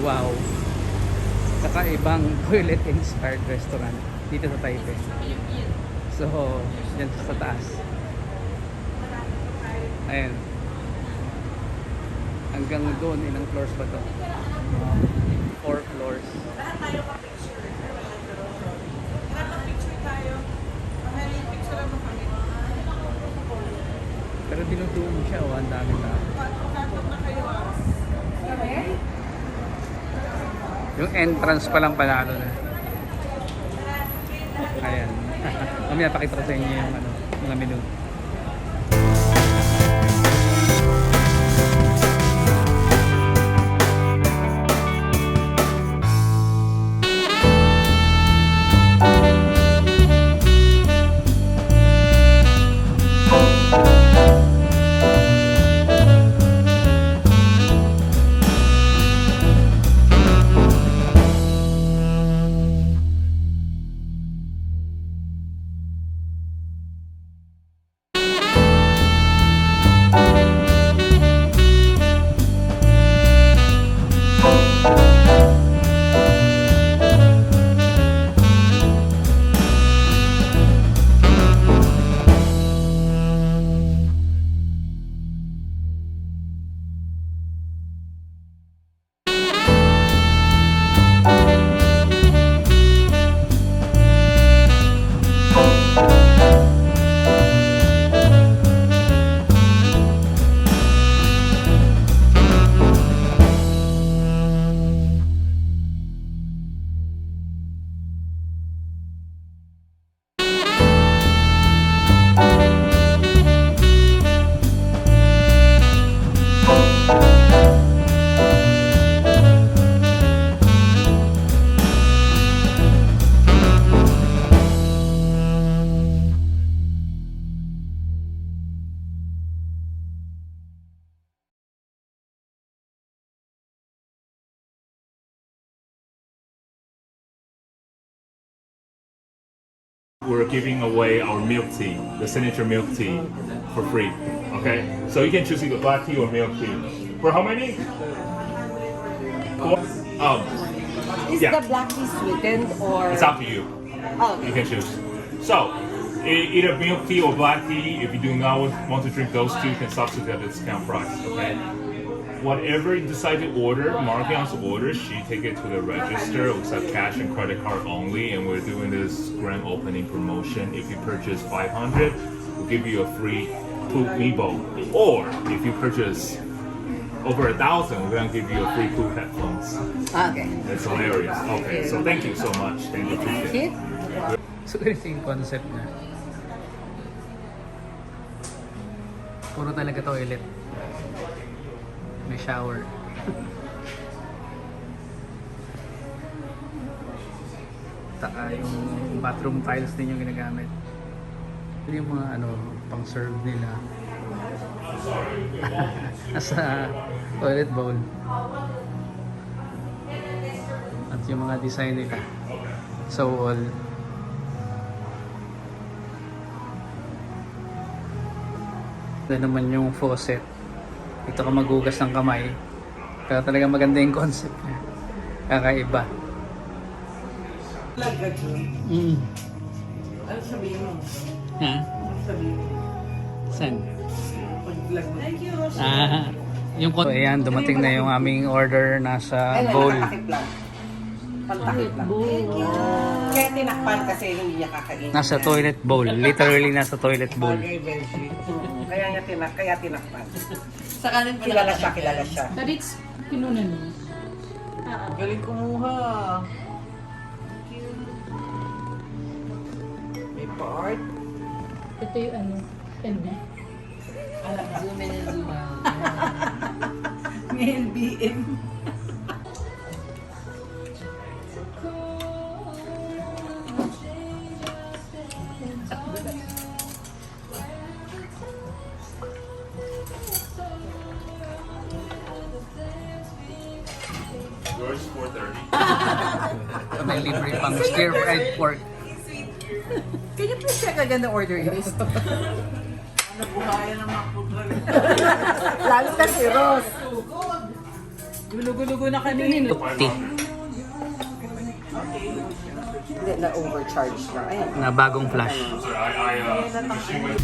wow, kakaibang toilet-inspired restaurant dito sa Taipei. So, dyan sa taas. Ayan. Hanggang doon, ilang floors ba to? 4 floors. Lahat tayo ka-picture. Lahat ng picture tayo. Mahaling picture lang mo kami. Pero dinudoon siya, oh, ang dami na. Pagkatap na kayo Yung entrance pa lang panalo na. Ayan. Mamaya pakita ko sa inyo yung ano, mga menu. We're giving away our milk tea, the signature milk tea, for free. Okay, so you can choose either black tea or milk tea. For how many? Four? Is Yeah. the black tea sweetened or? It's up to you. Oh, You can choose. So, either milk tea or black tea. If you do not want to drink those two, you can substitute at the discount price. Okay. Whatever you decide to order, Marion's order, she take it to the register, accept cash and credit card only, and we're doing this grand opening promotion. If you purchase 500, we'll give you a free poop meatball. Or if you purchase over 1,000, we're gonna give you a free poop headphones. okay. That's hilarious. Okay, so thank you so much. Thank you. Appreciate it. Kit? So, ganito yung concept niya. Puro talaga toilet. May shower. Taka yung bathroom tiles din yung ginagamit. Ito yung mga ano, pang serve nila. Nasa toilet bowl. At yung mga design nila. Sa wall. Ito naman yung faucet. Ito ka maghugas ng kamay. Kaya talaga maganda yung concept niya. Kakaiba. Ano sabihin mo? Ha? Ano sabihin mo? Saan? Pag-vlog mo. Thank you, Rosie. Yung so, ayan, dumating na yung aming order. Nasa bowl. Pantakip lang. Kaya tinakpan kasi hindi niya kakain. Nasa toilet bowl. Literally nasa toilet bowl. Bagay, very sweet. Kaya tinakpan. Sa kanin pala. Kilala siya. Tarits, pinunan mo. Galing kumuha. May part. Ito yung ano, LB. Zoom in and zoom out. May LBM. Yours 4:30. May libre pang stir-fried pork. Can you please check again the order list? Nabuhayan ng MacBook. Lalo na si Ross. Gulugo-lugo na kanina. Tukti Hindi, na-overcharge na. Ayan. na bagong flash. Sorry, I machine went